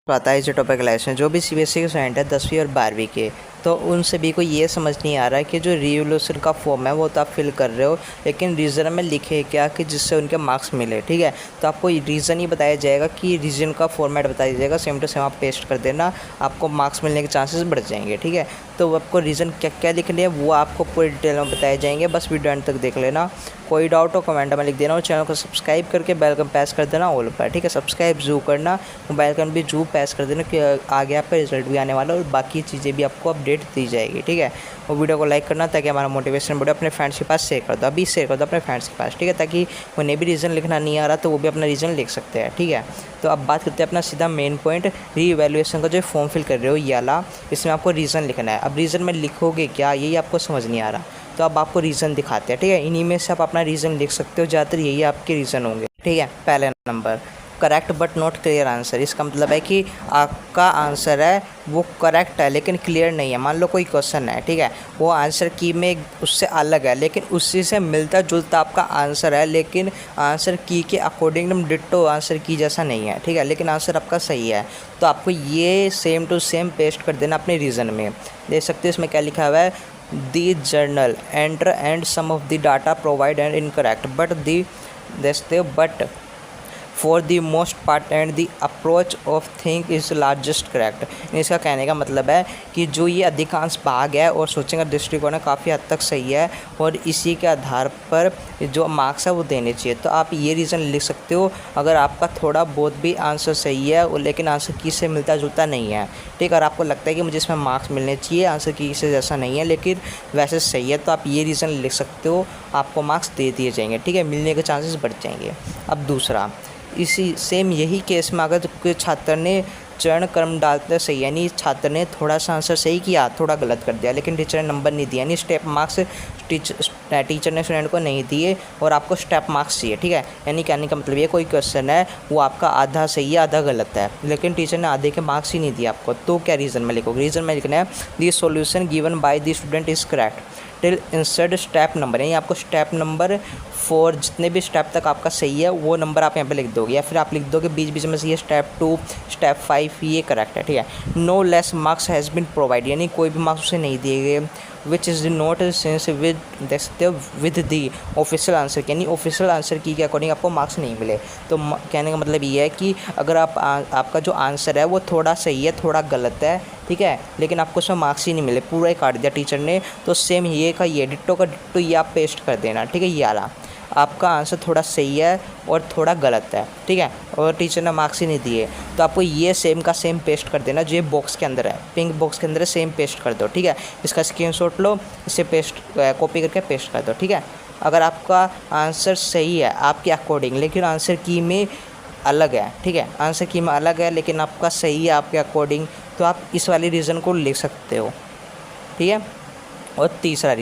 आता है जो टॉपिक क्लास में जो भी सीबीएसई के स्टूडेंट है 10वीं और 12वीं के, तो उन सभी को ये समझ नहीं आ रहा है कि जो रिवोल्यूशन का फॉर्म है वो तो आप फिल कर रहे हो, लेकिन रीज़न में लिखे क्या कि जिससे उनके मार्क्स मिले। ठीक है, तो आपको रीज़न ही बताया जाएगा कि रीजन का फॉर्मेट बताया जाएगा, सेम टू सेम आप पेस्ट कर देना, आपको मार्क्स मिलने के चांसेस बढ़ जाएंगे। ठीक है, तो आपको रीज़न क्या क्या लिखने हैं वो आपको पूरी डिटेल में बताए जाएंगे, बस वीडियो एंड तक देख लेना। कोई डाउट हो कमेंट में लिख देना और चैनल को सब्सक्राइब करके बेल आइकन प्रेस कर देना ऑल पर। ठीक है, सब्सक्राइब जरूर करना, मोबाइल आइकन भी जरूर प्रेस कर देना कि आगे आपका रिजल्ट भी आने वाला और बाकी चीज़ें भी आपको अपडेट दी जाएगी। ठीक है, और वीडियो को लाइक करना ताकि हमारा मोटिवेशन बढ़े। अपने फ्रेंड्स के पास शेयर कर दो, अभी शेयर कर दो अपने फ्रेंड्स के पास। ठीक है, ताकि उन्हें भी रीज़न लिखना नहीं आ रहा तो वो भी अपना रीज़न लिख सकते हैं। ठीक है, तो अब बात करते हैं अपना सीधा मेन पॉइंट, री इवैल्यूएशन का जो फॉर्म फिल कर रहे हो ये वाला, इसमें आपको रीज़न लिखना है। अब रीज़न में लिखोगे क्या यही आपको समझ नहीं आ रहा, तो अब आपको रीज़न दिखाते हैं। ठीक है, इन्हीं में से आप अपना रीज़न लिख सकते हो, ज़्यादातर यही आपके रीज़न होंगे। ठीक है, पहले number correct but not clear answer. इसका मतलब है कि आपका आंसर है वो करेक्ट है लेकिन क्लियर नहीं है। मान लो कोई क्वेश्चन है, ठीक है, वो आंसर की में उससे अलग है लेकिन उसी से मिलता जुलता आपका आंसर है, लेकिन आंसर की के अकॉर्डिंग एकदम डिट्टो आंसर की जैसा नहीं है। ठीक है, लेकिन आंसर आपका सही है, तो आपको ये सेम टू सेम पेस्ट कर देना अपने रीज़न में। देख सकते हो इसमें क्या लिखा हुआ है, the journal enter and sum of the data provide and incorrect but the देखते हो but for the most part and the approach of think is largest correct. इसका कहने का मतलब है कि जो ये अधिकांश भाग है और सोचने का दृष्टिकोण है काफ़ी हद तक सही है और इसी के आधार पर जो मार्क्स है वो देने चाहिए। तो आप ये रीज़न लिख सकते हो अगर आपका थोड़ा बहुत भी आंसर सही है और लेकिन आंसर की से मिलता जुलता नहीं है। ठीक है, और आपको लगता है कि मुझे इसमें मार्क्स मिलने चाहिए, आंसर की से जैसा नहीं है लेकिन वैसे सही है, तो आप ये रीज़न लिख सकते हो, आपको मार्क्स दे दिए जाएंगे। ठीक है, मिलने के चांसेस बढ़ जाएंगे। अब दूसरा, इसी सेम यही केस में अगर कोई छात्र ने चरण क्रम डालते सही, यानी छात्र ने थोड़ा सा आंसर सही किया थोड़ा गलत कर दिया लेकिन टीचर ने नंबर नहीं दिया, यानी स्टेप मार्क्स टीचर ने स्टूडेंट को नहीं दिए और आपको स्टेप मार्क्स चाहिए। ठीक है, यानी कहने का मतलब ये कोई क्वेश्चन है वो आपका आधा सही है आधा गलत है लेकिन टीचर ने आधे के मार्क्स ही नहीं दिए आपको, तो क्या रीज़न में लिखोगे? रीज़न में लिखना है दी solution given by the student is correct till insert step number, यानी आपको स्टेप नंबर 4 जितने भी स्टेप तक आपका सही है वो नंबर आप यहाँ पे लिख दोगे, या फिर आप लिख दोगे बीच बीच में से ये स्टेप 2 स्टेप 5 ये करेक्ट है। ठीक है, no less marks has been provide, यानी कोई भी मार्क्स उसे नहीं दिए गए, which is not sense with देख सकते हो विद दी ऑफिशियल आंसर, यानी ऑफिशियल आंसर की के अकॉर्डिंग आपको मार्क्स नहीं मिले। तो कहने का मतलब ये है कि अगर आपका जो आंसर है वो थोड़ा सही है थोड़ा गलत है, ठीक है, लेकिन आपको उसमें मार्क्स ही नहीं मिले, पूरा ही काट दिया टीचर ने, तो सेम ये का ये डिट्टो का डिट्टो ये आप पेस्ट कर देना। ठीक है, ये आ रहा आपका आंसर थोड़ा सही है और थोड़ा गलत है, ठीक है, और टीचर ने मार्क्स ही नहीं दिए, तो आपको ये सेम का सेम पेस्ट कर देना जो ये बॉक्स के अंदर है, पिंक बॉक्स के अंदर है, सेम पेस्ट कर दो। ठीक है, इसका स्क्रीनशॉट लो, इसे पेस्ट कॉपी करके पेस्ट कर दो। ठीक है, अगर आपका आंसर सही है आपके अकॉर्डिंग लेकिन आंसर की में अलग है, ठीक है, आंसर की में अलग है लेकिन आपका सही है आपके अकॉर्डिंग, तो आप इस वाले रीज़न को लिख सकते हो। ठीक है, और तीसरा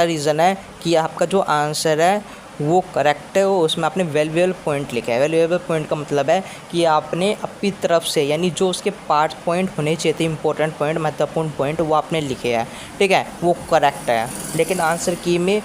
रीज़न है कि आपका जो आंसर है वो करेक्ट है, वो उसमें आपने वैल्यूएबल पॉइंट लिखा है। वैल्यूएबल पॉइंट का मतलब है कि आपने अपनी तरफ से, यानी जो उसके पार्ट पॉइंट होने चाहिए थे, इंपॉर्टेंट पॉइंट महत्वपूर्ण पॉइंट, वो आपने लिखे हैं। ठीक है, वो करेक्ट है लेकिन आंसर की में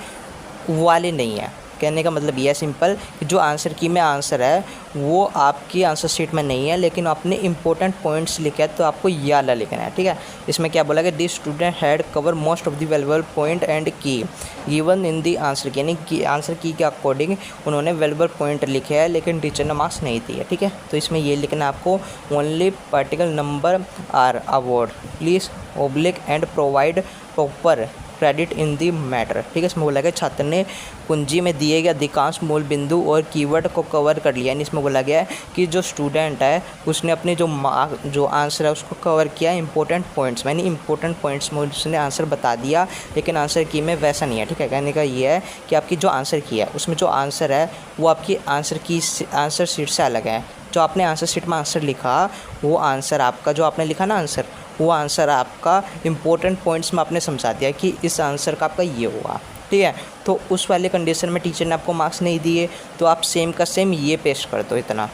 वाले नहीं है। कहने का मतलब ये है सिंपल कि जो आंसर की में आंसर है वो आपकी आंसर शीट में नहीं है लेकिन आपने इंपॉर्टेंट पॉइंट्स लिखे हैं, तो आपको ये वाला लिखना है। ठीक है, इसमें क्या बोला कि this student had cover most of the valuable point and की गिवन इन दी आंसर की, यानी कि आंसर की के अकॉर्डिंग उन्होंने वैल्यूएबल पॉइंट लिखे हैं लेकिन टीचर ने मार्क्स नहीं दिए। ठीक है, तो इसमें ये लिखना आपको only particle number are award please oblique and provide proper credit in the matter. ठीक है, इसमें बोला गया छात्र ने कुंजी में दिए गए अधिकांश मूल बिंदु और कीवर्ड को कवर कर लिया, यानी इसमें बोला गया है कि जो स्टूडेंट है उसने अपने जो आंसर है उसको कवर किया इंपॉर्टेंट पॉइंट्स में, यानी इंपॉर्टेंट पॉइंट्स में उसने आंसर बता दिया लेकिन आंसर की में वैसा नहीं है। ठीक है, कहने का ये है कि आपकी जो आंसर की है उसमें जो आंसर है वो आपकी आंसर शीट से अलग है। जो आपने आंसर शीट में आंसर लिखा वो आंसर आपका जो आपने लिखा ना आंसर, वो आंसर आपका इंपॉर्टेंट पॉइंट्स में आपने समझा दिया कि इस आंसर का आपका ये हुआ। ठीक है, तो उस वाले कंडीशन में टीचर ने आपको मार्क्स नहीं दिए तो आप सेम का सेम ये पेस्ट कर दो इतना।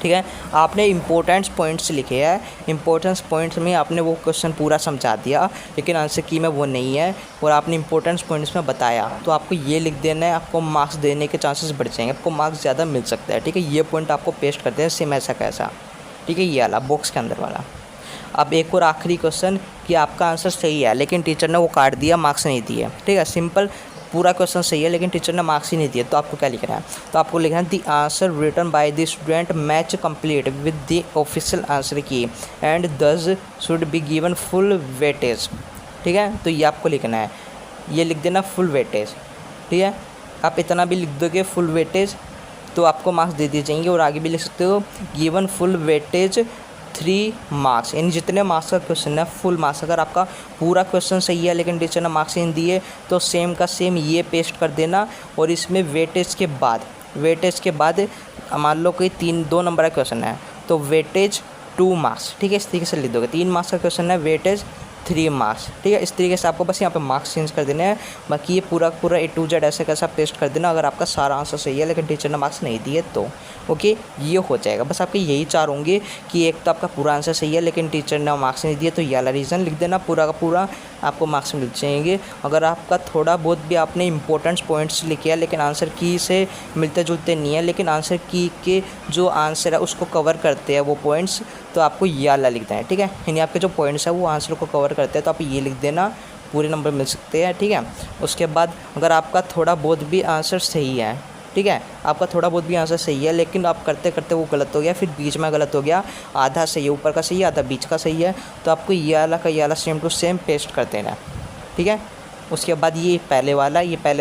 ठीक है, आपने इंपॉर्टेंट पॉइंट्स लिखे हैं, इंपॉर्टेंस पॉइंट्स में आपने वो क्वेश्चन पूरा समझा दिया लेकिन आंसर की में वो नहीं है और आपने इंपॉर्टेंस पॉइंट्स में बताया, तो आपको ये लिख देना है, आपको मार्क्स देने के चांसेस बढ़ जाएंगे, आपको मार्क्स ज़्यादा मिल सकता है। ठीक है, ये पॉइंट आपको पेस्ट करते हैं सेम ऐसा कैसा। ठीक है, ये वाला बॉक्स के अंदर वाला। अब एक और आखिरी क्वेश्चन कि आपका आंसर सही है लेकिन टीचर ने वो काट दिया, मार्क्स नहीं दिए। ठीक है, सिंपल, पूरा क्वेश्चन सही है लेकिन टीचर ने मार्क्स ही नहीं दिए, तो आपको क्या लिखना है? तो आपको लिखना है the answer written by the student match complete with the official answer key and this should be given full weightage. ठीक है, तो ये आपको लिखना है, ये लिख देना फुल वेटेज। ठीक है, आप इतना भी लिख दोगे फुल वेटेज तो आपको मार्क्स दे दिए जाएंगे। और आगे भी लिख सकते हो गिवन फुल वेटेज 3 मार्क्स, यानी जितने मार्क्स का क्वेश्चन है फुल मार्क्स। अगर आपका पूरा क्वेश्चन सही है लेकिन टीचर ने मार्क्स नहीं दिए तो सेम का सेम ये पेस्ट कर देना। और इसमें वेटेज के बाद मान लो कोई 2 नंबर का क्वेश्चन है तो वेटेज 2 मार्क्स। ठीक है, इस तरीके से लिख दोगे। 3 मार्क्स का क्वेश्चन है, वेटेज 3 मार्क्स। ठीक है, इस तरीके से आपको बस यहाँ पे मार्क्स चेंज कर देने हैं। बाकी ये पूरा A to Z ऐसे कैसा पेस्ट कर देना अगर आपका सारा आंसर सही है लेकिन टीचर ने मार्क्स नहीं दिए तो। ओके, ये हो जाएगा। बस आपके यही 4 होंगे कि एक तो आपका पूरा आंसर सही है लेकिन टीचर ने मार्क्स नहीं दिए, तो ये वाला रीज़न लिख देना, पूरा का पूरा आपको मार्क्स मिल जाएंगे। अगर आपका थोड़ा बहुत भी आपने इंपॉर्टेंट पॉइंट्स लिखे हैं लेकिन आंसर की से मिलते जुलते नहीं है, लेकिन आंसर की के जो आंसर है उसको कवर करते हैं वो पॉइंट्स, तो आपको ये वाला लिखना है। ठीक है, यानी आपके जो पॉइंट्स है वो आंसर को कवर करते हैं, तो आप ये लिख देना, पूरे नंबर मिल सकते हैं। ठीक है, उसके बाद अगर आपका थोड़ा बहुत भी आंसर सही है, ठीक है, आपका थोड़ा बहुत भी आंसर सही है लेकिन आप करते करते वो गलत हो गया, फिर बीच में गलत हो गया, आधा सही है, ऊपर का सही है, आधा बीच का सही है, तो आपको ये वाला सेम टू सेम पेस्ट कर देना। ठीक है, उसके बाद ये पहले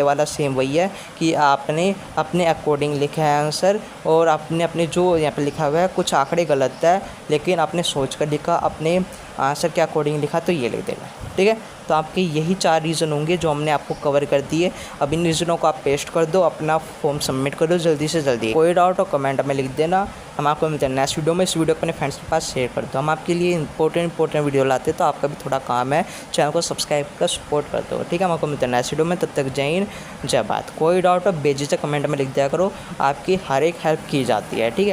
वाला सेम वही है कि आपने अपने अकॉर्डिंग लिखा है आंसर, और आपने अपने जो यहाँ पे लिखा हुआ है कुछ आंकड़े गलत है लेकिन आपने सोच कर लिखा, अपने आंसर के अकॉर्डिंग लिखा, तो ये लिख देना। ठीक है, तो आपके यही 4 रीज़न होंगे जो हमने आपको कवर कर दिए। अब इन रीज़नों को आप पेस्ट कर दो, अपना फॉर्म सबमिट कर दो जल्दी से जल्दी। कोई डाउट हो कमेंट में लिख देना। हम आपको मिलते हैं नेक्स्ट वीडियो में। इस वीडियो को अपने फ्रेंड्स के पास शेयर कर दो। हम आपके लिए इंपॉर्टेंट वीडियो लाते हैं, तो आपका भी थोड़ा काम है, चैनल को सब्सक्राइब कर सपोर्ट कर दो। ठीक है, हम आपको मिलते हैं नेक्स्ट वीडियो में। तब तक जय हिंद, जय भारत। कोई डाउट हो बेझिझक कमेंट में लिख दिया करो, आपकी हर एक हेल्प की जाती है। ठीक है।